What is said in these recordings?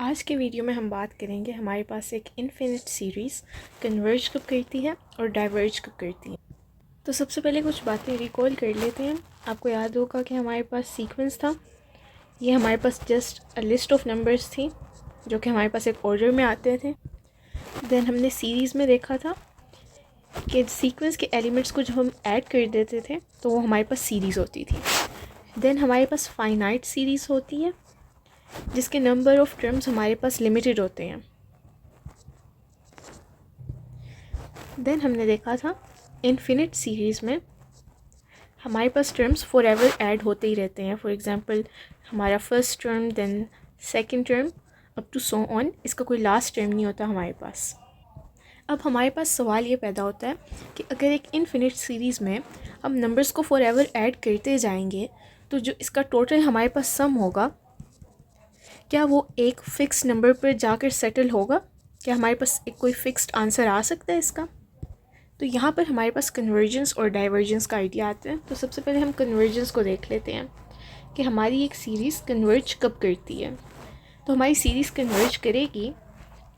आज के वीडियो में हम बात करेंगे हमारे पास एक इनफिनिट सीरीज़ कन्वर्ज कब करती है और डाइवर्ज कब करती है। तो सबसे पहले कुछ बातें रिकॉल कर लेते हैं। आपको याद होगा कि हमारे पास सीक्वेंस था, ये हमारे पास just a list of numbers थी जो कि हमारे पास एक ऑर्डर में आते थे। देन हमने सीरीज़ में देखा था कि सीक्वेंस के एलिमेंट्स को जब हम ऐड कर देते थे तो वो हमारे पास सीरीज़ होती थी। देन हमारे पास फाइनाइट सीरीज़ होती है जिसके नंबर ऑफ़ टर्म्स हमारे पास लिमिटेड होते हैं। देन हमने देखा था इनफिनिट सीरीज़ में हमारे पास टर्म्स फॉर एवर ऐड होते ही रहते हैं। फॉर एग्ज़ाम्पल हमारा first term, then second term, up to so on, इसका कोई लास्ट टर्म नहीं होता हमारे पास। अब हमारे पास सवाल ये पैदा होता है कि अगर एक इनफिनिट सीरीज़ में हम नंबर्स को फॉर एवर ऐड करते जाएंगे तो जो इसका टोटल हमारे पास सम होगा, क्या वो एक फ़िक्स नंबर पर जाकर सेटल होगा? क्या हमारे पास एक कोई फ़िक्स्ड आंसर आ सकता है इसका? तो यहाँ पर हमारे पास कन्वर्जेंस और डाइवर्जेंस का आइडिया आता है। तो सबसे पहले हम कन्वर्जेंस को देख लेते हैं कि हमारी एक सीरीज़ कन्वर्ज कब करती है। तो हमारी सीरीज़ कन्वर्ज करेगी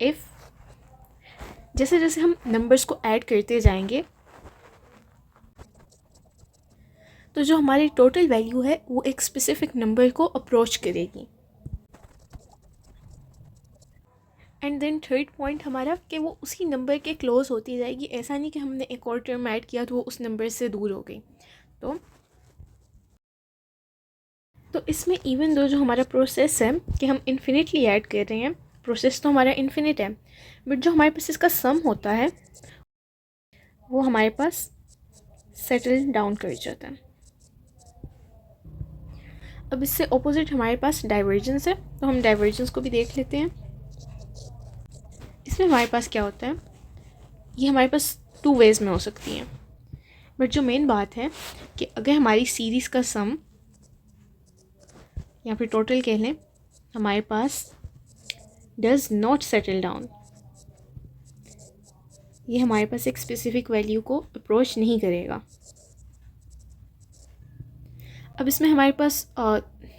इफ़ जैसे जैसे हम नंबर्स को ऐड करते जाएंगे तो जो हमारी टोटल वैल्यू है वो एक स्पेसिफिक नंबर को अप्रोच करेगी। एंड देन थर्ड पॉइंट हमारा कि वो उसी नंबर के क्लोज होती जाएगी। ऐसा नहीं कि हमने एक और टर्म ऐड किया तो वो उस नंबर से दूर हो गई। तो इसमें इवन दो जो हमारा प्रोसेस है कि हम इन्फिनिटली ऐड कर रहे हैं, प्रोसेस तो हमारा इन्फिनिट है, बट जो हमारे पास इसका सम होता है वो हमारे पास सेटल डाउन कर जाता है। अब इससे ऑपोजिट हमारे पास डाइवर्जेंस है, तो हम डाइवर्जेंस को भी देख लेते हैं। इसमें हमारे पास क्या होता है, ये हमारे पास टू वेज़ में हो सकती हैं, बट जो मेन बात है कि अगर हमारी सीरीज़ का सम या फिर टोटल कह लें हमारे पास डज नॉट सेटल डाउन, ये हमारे पास एक स्पेसिफिक वैल्यू को अप्रोच नहीं करेगा। अब इसमें हमारे पास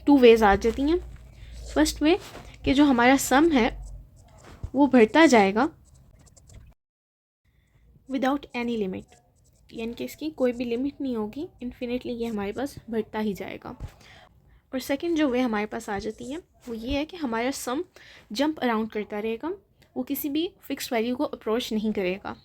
टू वेज़ आ जाती हैं। फर्स्ट वे कि जो हमारा सम है वो बढ़ता जाएगा विदाउट एनी लिमिट, यानी कि इसकी कोई भी लिमिट नहीं होगी, इन्फिनिटली ये हमारे पास बढ़ता ही जाएगा। और सेकंड जो वे हमारे पास आ जाती है वो ये है कि हमारा सम जंप अराउंड करता रहेगा, वो किसी भी फिक्स वैल्यू को अप्रोच नहीं करेगा।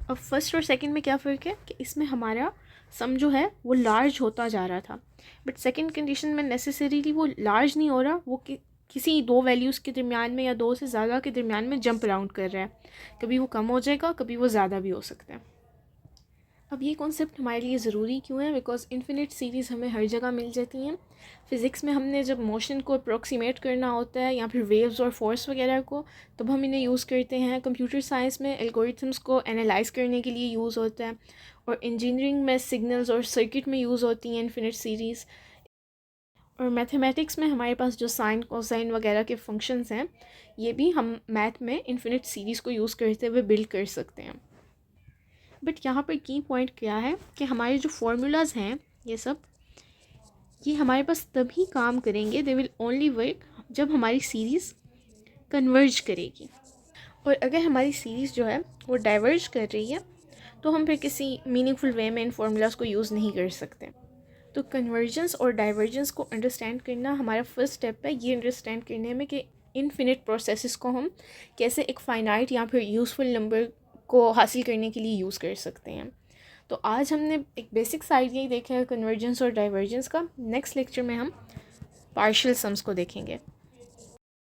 अब फर्स्ट और सेकंड में क्या फ़र्क है कि इसमें हमारा सम जो है वो लार्ज होता जा रहा था, बट सेकंड कंडीशन में नेसेसरीली वो लार्ज नहीं हो रहा, वो किसी दो वैल्यूज़ के दरमियान में या दो से ज़्यादा के दरमियान में जंप अराउंड कर रहा है। कभी वो कम हो जाएगा, कभी वो ज़्यादा भी हो सकता है। अब ये कॉन्सेप्ट हमारे लिए ज़रूरी क्यों है? बिकॉज इन्फिनिट सीरीज़ हमें हर जगह मिल जाती हैं। फ़िज़िक्स में हमने जब मोशन को अप्रोक्सीमेट करना होता है या फिर वेव्स और फोर्स वगैरह को, तब हम इन्हें यूज़ करते हैं। कंप्यूटर साइंस में एल्गोरिथम्स को एनालाइज करने के लिए यूज़ होता है, और इंजीनियरिंग में सिग्नल्स और सर्किट में यूज़ होती हैं इन्फिनिट सीरीज़। और मैथमेटिक्स में हमारे पास जो साइन कोसाइन वगैरह के फंक्शंस हैं, ये भी हम मैथ में इन्फिनिट सीरीज़ को यूज़ करते हुए बिल्ड कर सकते हैं। बट यहाँ पर की पॉइंट क्या है कि हमारे जो फॉर्मूलाज हैं ये हमारे पास तभी काम करेंगे, दे विल ओनली वर्क जब हमारी सीरीज़ कन्वर्ज करेगी। और अगर हमारी सीरीज़ जो है वो डाइवर्ज कर रही है तो हम फिर किसी मीनिंगफुल वे में इन फार्मूलाज को यूज़ नहीं कर सकते। तो कन्वर्जेंस और डाइवर्जेंस को अंडरस्टैंड करना हमारा फर्स्ट स्टेप है, ये अंडरस्टैंड करने में कि इनफिनिट प्रोसेसेस को हम कैसे एक फाइनाइट या फिर यूज़फुल नंबर को हासिल करने के लिए यूज़ कर सकते हैं। तो आज हमने एक बेसिक्स आइडिया ही देखा है कन्वर्जेंस और डाइवर्जेंस का। नेक्स्ट लेक्चर में हम पार्शियल सम्स को देखेंगे।